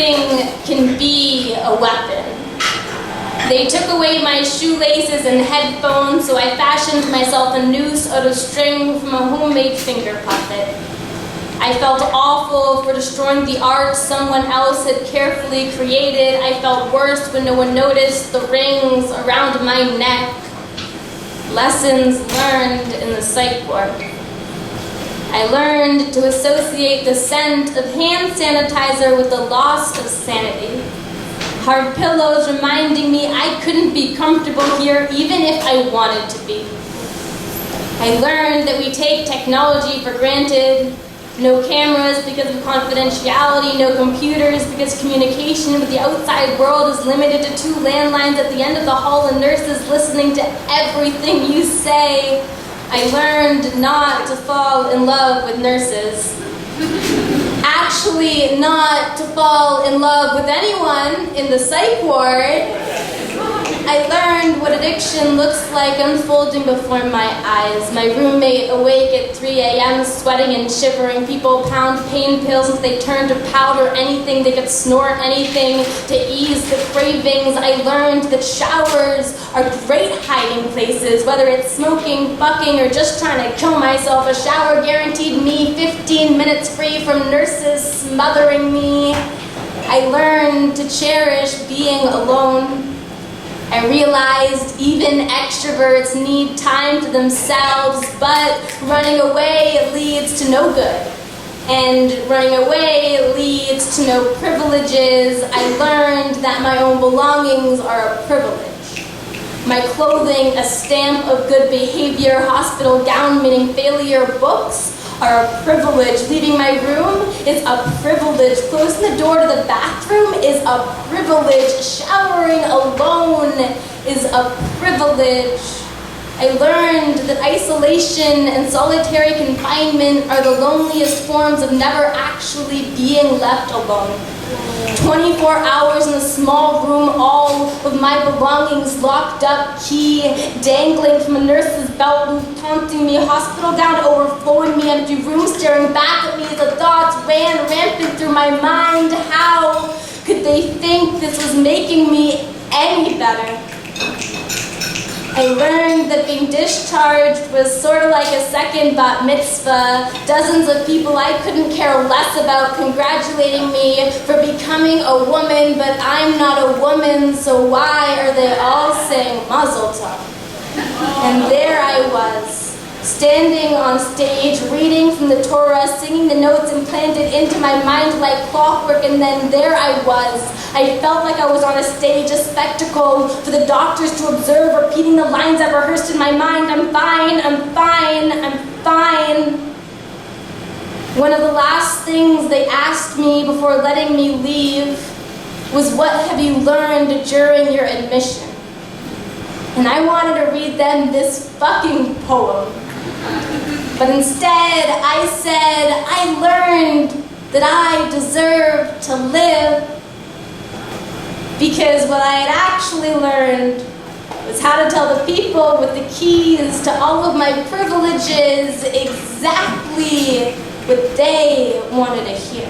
breathing can be a weapon. They took away my shoelaces and headphones, so I fashioned myself a noose out of string from a homemade finger puppet. I felt awful for destroying the art someone else had carefully created. I felt worse when no one noticed the rings around my neck. Lessons learned in the Psyche Ward. I learned to associate the scent of hand sanitizer with the loss of sanity. Hard pillows reminding me I couldn't be comfortable here even if I wanted to be. I learned that we take technology for granted. No cameras because of confidentiality, no computers because communication with the outside world is limited to 2 landlines at the end of the hall and nurses listening to everything you say. I learned not to fall in love with nurses. Actually, not to fall in love with anyone in the Psyche Ward. I learned what addiction looks like unfolding before my eyes. My roommate awake at 3 a.m. sweating and shivering. People pound pain pills as they turn to powder anything they could snort, anything to ease the cravings. I learned that showers are great hiding places, whether it's smoking, fucking, or just trying to kill myself. A shower guaranteed me 15 minutes free from nurses smothering me. I learned to cherish being alone. I realized even extroverts need time to themselves, but running away leads to no good. And running away leads to no privileges. I learned that my own belongings are a privilege. My clothing, a stamp of good behavior, hospital gown meaning failure, books are a privilege. Leaving my room is a privilege. Closing the door to the bathroom is a privilege. Showering alone is a privilege. I learned that isolation and solitary confinement are the loneliest forms of never actually being left alone. 24 hours in a small room, all with my belongings locked up, key dangling from a nurse's belt loop, taunting me, hospital gown overflowing me, empty room staring back at me as the thoughts ran rampant through my mind. How could they think this was making me any better? I learned that being discharged was sort of like a second bat mitzvah. Dozens of people I couldn't care less about congratulating me for becoming a woman, but I'm not a woman, so why are they all saying mazel tov? And there I was, standing on stage, reading from the Torah, singing the notes implanted into my mind like clockwork, and then there I was. I felt like I was on a stage, a spectacle for the doctors to observe, repeating the lines I've rehearsed in my mind. I'm fine, I'm fine, I'm fine. One of the last things they asked me before letting me leave was, what have you learned during your admission? And I wanted to read them this fucking poem. But instead, I said, I learned that I deserve to live, because what I had actually learned was how to tell the people with the keys to all of my privileges exactly what they wanted to hear.